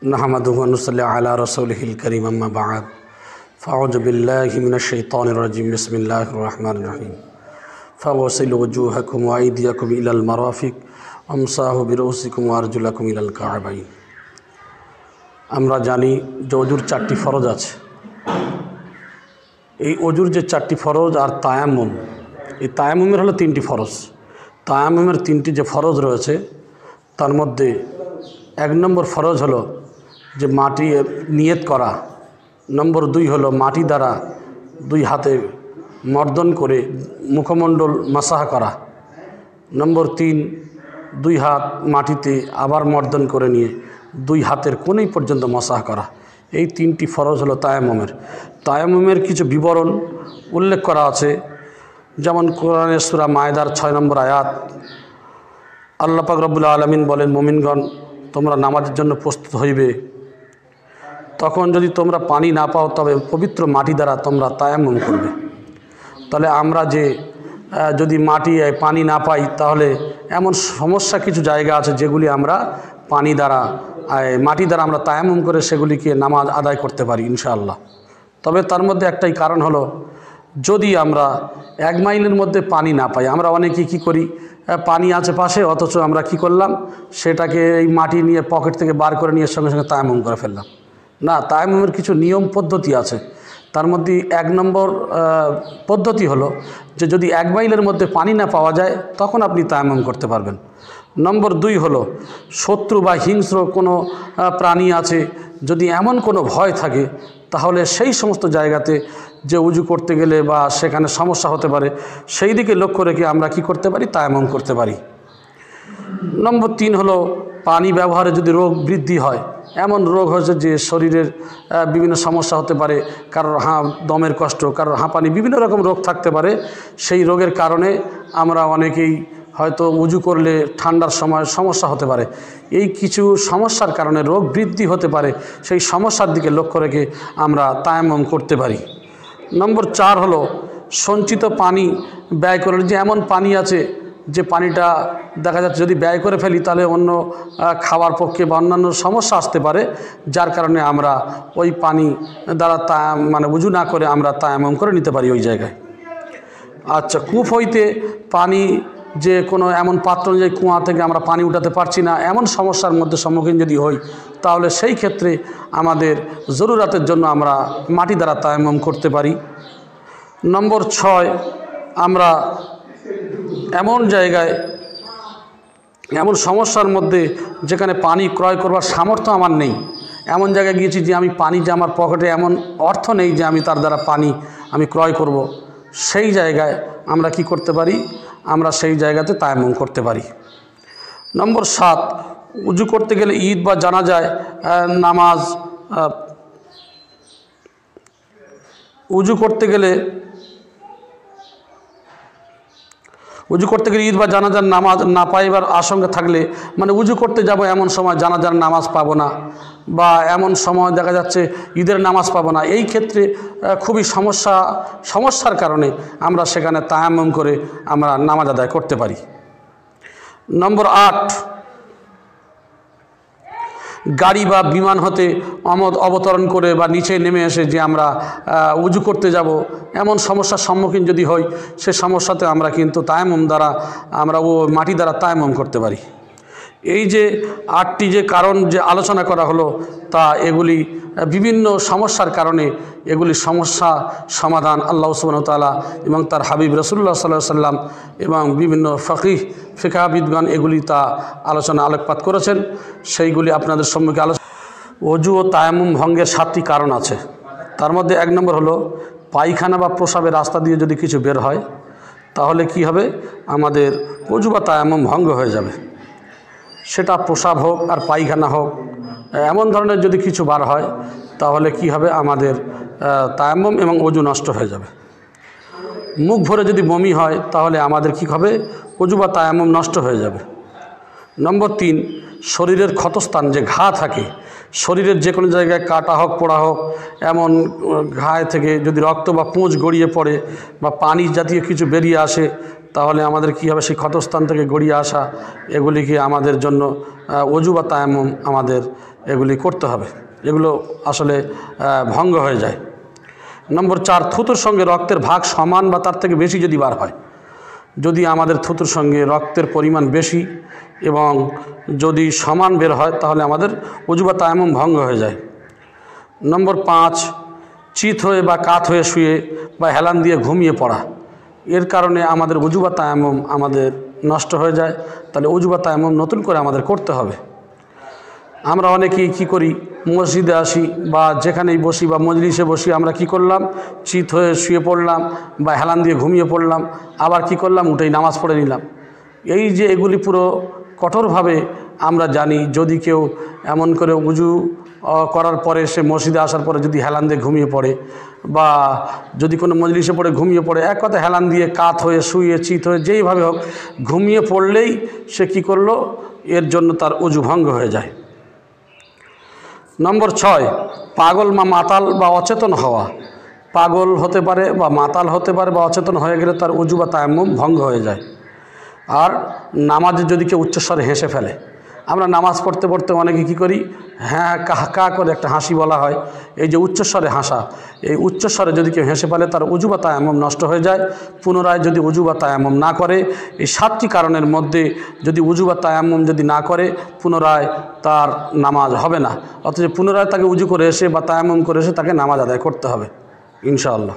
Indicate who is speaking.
Speaker 1: नहमदुहु व नुसल्ली अला रसूलिहिल करीम अम्मा बाद फ़अऊज़ु बिल्लाहि मिनश शैतानिर रजीम बिस्मिल्लाहिर रहमानिर रहीम फ़ग़सिलू वजूहकुम व अयदियकुम इलल मराफ़िक़ वमसाहू बिरुऊसिकुम व अर्जुलकुम इलल काअबैन। আমরা জানি যে অজুর চারটি ফরজ আছে। এই অজুর যে চারটি ফরজ আর তায়াম্মুম, এই তায়াম্মুমের হলো তিনটি ফরজ। তায়াম্মুমের তিনটি যে ফরজ রয়েছে তার মধ্যে এক নম্বর ফরজ হলো যে মাটি নিয়ত করা। নম্বর দুই হলো মাটি দ্বারা দুই হাতে মর্দন করে মুখমণ্ডল মাসাহ করা। নম্বর তিন, দুই হাত মাটিতে আবার মর্দন করে নিয়ে দুই হাতের কোণেই পর্যন্ত মাসাহ করা। এই তিনটি ফরজ হলো তায়াম্মুমের। তায়াম্মুমের কিছু বিবরণ উল্লেখ করা আছে, যেমন কোরআনের সূরা মায়েদার 6 নম্বর আয়াত, আল্লাহ পাক রব্বুল আলামিন বলেন, মুমিনগণ তোমরা নামাজের জন্য প্রস্তুত হইবে, তখন যদি তোমরা পানি না পাও তবে পবিত্র মাটি দ্বারা তোমরা তায়াম্মুম করবে। তাহলে আমরা যে যদি পানি না পাই তাহলে এমন সমস্যা কিছু জায়গা আছে যেগুলি আমরা মাটি দ্বারা আমরা তায়াম্মুম করে সেগুলিকে নামাজ আদায় করতে পারি ইনশাআল্লাহ। তবে তার মধ্যে একটাই কারণ হলো, যদি আমরা 1 মাইলের মধ্যে পানি না পাই, আমরা অনেকেই কী করি, পানি আছে পাশে অথচ আমরা কি করলাম, সেটাকে এই মাটি নিয়ে পকেট থেকে বার করে নিয়ে সঙ্গে সঙ্গে তায়াম্মুম করে ফেললাম। না, তায়াম্মুমের কিছু নিয়ম পদ্ধতি আছে। তার মধ্যে 1 নম্বর পদ্ধতি হলো যে যদি 1 মাইলের মধ্যে পানি না পাওয়া যায় তখন আপনি তায়াম্মুম করতে পারবেন। নম্বর 2 হলো শত্রু বা হিংস্র কোনো প্রাণী আছে, যদি এমন কোনো ভয় থাকে তাহলে সেই সমস্ত জায়গাতে যে উজু করতে গেলে বা সেখানে সমস্যা হতে পারে সেই দিকে লক্ষ্য রেখে আমরা কি করতে পারি, তায়াম্মুম করতে পারি। নম্বর 3 হলো পানি ব্যবহারে যদি রোগ বৃদ্ধি হয়, এমন রোগ হয়েছে যে শরীরের বিভিন্ন সমস্যা হতে পারে, কারোর দমের কষ্ট, কারোর হাঁপানি, বিভিন্ন রকম রোগ থাকতে পারে। সেই রোগের কারণে আমরা অনেকেই হয়তো উজু করলে ঠান্ডার সময় সমস্যা হতে পারে। এই কিছু সমস্যার কারণে রোগ বৃদ্ধি হতে পারে, সেই সমস্যার দিকে লক্ষ্য রেখে আমরা তায়াম্মুম করতে পারি। নম্বর 4 হলো সঞ্চিত পানি ব্যয় করে, যে এমন পানি আছে যে পানিটা দেখা যাচ্ছে যদি ব্যয় করে ফেলি তাহলে অন্য খাওয়ার পক্ষে বা অন্যান্য সমস্যা আসতে পারে, যার কারণে আমরা ওই পানি দ্বারা উজু না করে আমরা তায়াম্মুম করে নিতে পারি ওই জায়গায়। আচ্ছা, কূপ হইতে পানি, যে কোনো এমন পাত্র অনুযায়ী কুয়া থেকে আমরা পানি উঠাতে পারছি না, এমন সমস্যার মধ্যে সম্মুখীন যদি হই তাহলে সেই ক্ষেত্রে আমাদের জরুরাতের জন্য আমরা মাটি দ্বারা তায়াম্মুম করতে পারি। নম্বর 6, আমরা এমন জায়গায়, এমন সমস্যার মধ্যে যেখানে পানি ক্রয় করবার সামর্থ্য আমার নেই, এমন জায়গায় গিয়েছি যে আমি পানি, যে আমার পকেটে এমন অর্থ নেই যে আমি তার দ্বারা পানি আমি ক্রয় করব, সেই জায়গায় আমরা কি করতে পারি, আমরা সেই জায়গাতে তায়াম্মুম করতে পারি। নম্বর 7, উজু করতে গেলে ঈদ বা জানাজায় নামাজ, উজু করতে গেলে ঈদ বা জানাজার নামাজ না পাইবার আশঙ্কা থাকলে, উজু করতে যাব এমন সময় জানাজার নামাজ পাবো না, বা এমন সময় দেখা যাচ্ছে ঈদের নামাজ পাবো না, এই ক্ষেত্রে খুবই সমস্যার কারণে আমরা সেখানে তায়াম্মুম করে আমরা নামাজ আদায় করতে পারি। নম্বর 8, গাড়ি বা বিমান হতে অবতরণ করে বা নিচে নেমে এসে যে আমরা উজু করতে যাব, এমন সমস্যার সম্মুখীন যদি হই, সে সমস্যাতে আমরা কিন্তু তায়াম্মুম দ্বারা আমরা মাটি দ্বারা তায়াম্মুম করতে পারি। এই যে 8টি যে কারণ যে আলোচনা করা হলো, তা এগুলি বিভিন্ন সমস্যার কারণে, এগুলি সমস্যা সমাধান আল্লাহ সুবহানাহু ওয়া তাআলা এবং তার হাবিব রাসূলুল্লাহ সাল্লাল্লাহু আলাইহি সাল্লাম এবং বিভিন্ন ফিকহাবিদগণ এগুলি আলোকপাত করেছেন, সেইগুলি আপনাদের সম্মুখে ওযু ও তায়াম্মুম ভঙ্গের 7টি কারণ আছে। তার মধ্যে 1 নম্বর হলো পায়খানা বা প্রস্রাবের রাস্তা দিয়ে যদি কিছু বের হয় তাহলে কি হবে, আমাদের ওযু বা তায়াম্মুম ভঙ্গ হয়ে যাবে। সেটা প্রস্রাব হোক আর পায়খানা হোক, এমন ধরনের যদি কিছু বার হয় তাহলে কি হবে, আমাদের তায়াম্মুম এবং ওযু নষ্ট হয়ে যাবে। মুখ ভরে যদি বমি হয় তাহলে আমাদের কি হবে, ওযু বা তায়াম্মুম নষ্ট হয়ে যাবে। নম্বর 3, শরীরের ক্ষতস্থান, যে ঘা থাকে, শরীরের যে কোনো জায়গায় কাটা হোক পোড়া হোক, এমন ঘায়ে থেকে যদি রক্ত বা পুঁজ গড়িয়ে পড়ে বা পানি জাতীয় কিছু বেরিয়ে আসে তাহলে আমাদের কী হবে, সেই ক্ষতস্থান থেকে গড়িয়ে আসা এগুলিকে আমাদের জন্য অজু বা তায়াম্মুম আমাদের এগুলি করতে হবে, এগুলো আসলে ভঙ্গ হয়ে যায়। নম্বর 4, থুতুর সঙ্গে রক্তের ভাগ সমান বা তার থেকে বেশি যদি বার হয়, যদি আমাদের থুতুর সঙ্গে রক্তের পরিমাণ বেশি এবং যদি সমান বের হয় তাহলে আমাদের অজু বা তায়াম্মুম ভঙ্গ হয়ে যায়। নম্বর 5, চিত হয়ে বা কাত হয়ে শুয়ে বা হেলান দিয়ে ঘুমিয়ে পড়া, এর কারণে আমাদের অজু বা তায়াম্মুম আমাদের নষ্ট হয়ে যায়, তাহলে অজু বা তায়াম্মুম নতুন করে আমাদের করতে হবে। আমরা অনেকেই কী করি, মসজিদে আসি বা যেখানেই বসি বা মজলিসে বসি, আমরা কি করলাম, চিত হয়ে শুয়ে পড়লাম বা হেলান দিয়ে ঘুমিয়ে পড়লাম, আবার কি করলাম, উঠেই নামাজ পড়ে নিলাম। এই যে এগুলি পুরো কঠোরভাবে আমরা জানি, যদি কেউ এমন করে উজু করার পরে সে মসজিদে আসার পরে যদি হেলান দিয়ে ঘুমিয়ে পড়ে বা যদি কোনো মজলিসে পড়ে ঘুমিয়ে পড়ে, এক কথা হেলান দিয়ে কাত হয়ে শুয়ে চিত হয়ে যেইভাবে হোক ঘুমিয়ে পড়লেই সে কি করলো, এর জন্য তার অজু ভঙ্গ হয়ে যায়। নম্বর 6, পাগল বা মাতাল বা অচেতন হওয়া, পাগল হতে পারে বা মাতাল হতে পারে বা অচেতন হয়ে গেলে তার অজু বা তায়াম্মুম ভঙ্গ হয়ে যায়। আর নামাজে যদি কেউ উচ্চস্বরে হেসে ফেলে, আমরা নামাজ পড়তে পড়তে অনেকে কী করি, হ্যাঁ কা করে একটা হাসি বলা হয়, এই যে উচ্চস্বরে হাসা, এই উচ্চস্বরে যদি কেউ হেসে ফেলে তার অজু বা তায়াম্মুম নষ্ট হয়ে যায়। পুনরায় যদি অজু বা তায়াম্মুম না করে, এই 7টি কারণের মধ্যে যদি অজু বা তায়াম্মুম যদি না করে, পুনরায় তার নামাজ হবে না, অথচ পুনরায় তাকে উজু করে এসে বা তায়াম্মুম করে এসে তাকে নামাজ আদায় করতে হবে ইনশাআল্লাহ।